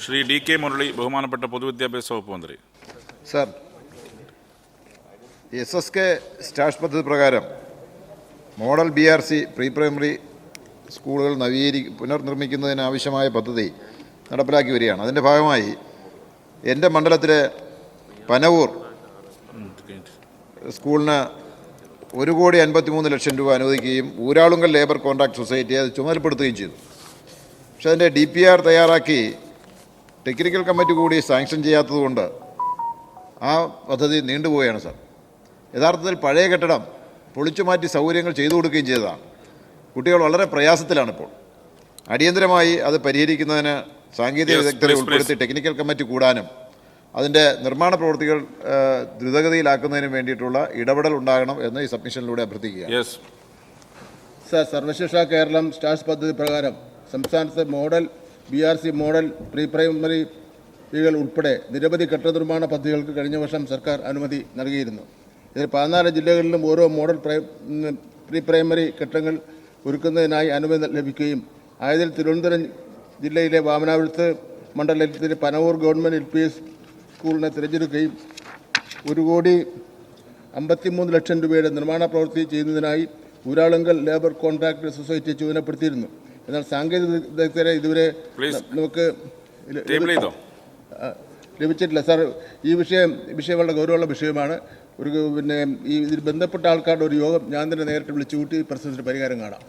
Shri DK Murali, ബഹുമാനപ്പെട്ട പൊതുവിദ്യാഭ്യാസ വകുപ്പ് മന്ത്രി. സർ, SSK സ്റ്റാഷ് പദ്ധതി പ്രകാരം മോഡൽ BRC പ്രീ പ്രൈമറി സ്കൂളുകൾ പുനർനിർമ്മിക്കുന്നതിനാവശ്യമായ പദ്ധതി നടപ്പിലാക്കി വരികയാണ്. അതിൻ്റെ ഭാഗമായി എൻ്റെ മണ്ഡലത്തിലെ പനവൂർ സ്കൂളിന് 1,53,00,000 രൂപ അനുവദിക്കുകയും ഊരാളുങ്കൽ ലേബർ കോൺട്രാക്ട് സൊസൈറ്റിയെ അത് ചുമതലപ്പെടുത്തുകയും ചെയ്തു. പക്ഷേ അതിൻ്റെ DPR തയ്യാറാക്കി ടെക്നിക്കൽ കമ്മിറ്റി കൂടി സാങ്ഷൻ ചെയ്യാത്തതുകൊണ്ട് ആ പദ്ധതി നീണ്ടുപോവുകയാണ് സാർ. യഥാർത്ഥത്തിൽ പഴയ കെട്ടിടം പൊളിച്ചു മാറ്റി സൗകര്യങ്ങൾ ചെയ്തു കൊടുക്കുകയും ചെയ്തതാണ്. കുട്ടികൾ വളരെ പ്രയാസത്തിലാണിപ്പോൾ. അടിയന്തരമായി അത് പരിഹരിക്കുന്നതിന് സാങ്കേതിക വിദഗ്ധരെ ഉൾപ്പെടുത്തി ടെക്നിക്കൽ കമ്മിറ്റി കൂടാനും അതിൻ്റെ നിർമ്മാണ പ്രവൃത്തികൾ ദ്രുതഗതിയിലാക്കുന്നതിനും വേണ്ടിയിട്ടുള്ള ഇടപെടൽ ഉണ്ടാകണം എന്ന് ഈ സബ്മിഷനിലൂടെ അഭ്യർത്ഥിക്കുക. സർ, സർവശിക്ഷ കേരളം സ്റ്റാർസ് പദ്ധതി പ്രകാരം സംസ്ഥാനത്തെ മോഡൽ BRC മോഡൽ പ്രീ പ്രൈമറികൾ ഉൾപ്പെടെ നിരവധി കെട്ടിട നിർമ്മാണ പദ്ധതികൾക്ക് കഴിഞ്ഞ വർഷം സർക്കാർ അനുമതി നൽകിയിരുന്നു. ഇതിൽ 14 ജില്ലകളിലും ഓരോ മോഡൽ പ്രീ പ്രൈമറി കെട്ടിടങ്ങൾ ഒരുക്കുന്നതിനായി അനുമതി ലഭിക്കുകയും ആയതിൽ തിരുവനന്തപുരം ജില്ലയിലെ വാമനാപുരത്ത് മണ്ഡലത്തിലെ പനവൂർ ഗവൺമെൻറ് LP സ്കൂളിനെ തിരഞ്ഞെടുക്കുകയും 1,53,00,000 രൂപയുടെ നിർമ്മാണ പ്രവൃത്തി ചെയ്യുന്നതിനായി ഊരാളുങ്കൽ ലേബർ കോൺട്രാക്ട് സൊസൈറ്റി ചുമതലപ്പെടുത്തിയിരുന്നു. എന്നാൽ സാങ്കേതിക വിദഗ്ധരെ ഇതുവരെ നമുക്ക് ലഭിച്ചിട്ടില്ല. സാർ, ഈ വിഷയം വളരെ ഗൗരവമുള്ള വിഷയമാണ്. ഇതിൽ ബന്ധപ്പെട്ട ആൾക്കാരുടെ ഒരു യോഗം ഞാൻ തന്നെ നേരിട്ട് വിളിച്ചുകൂട്ടി പ്രശ്നത്തിന് പരിഹാരം കാണാം.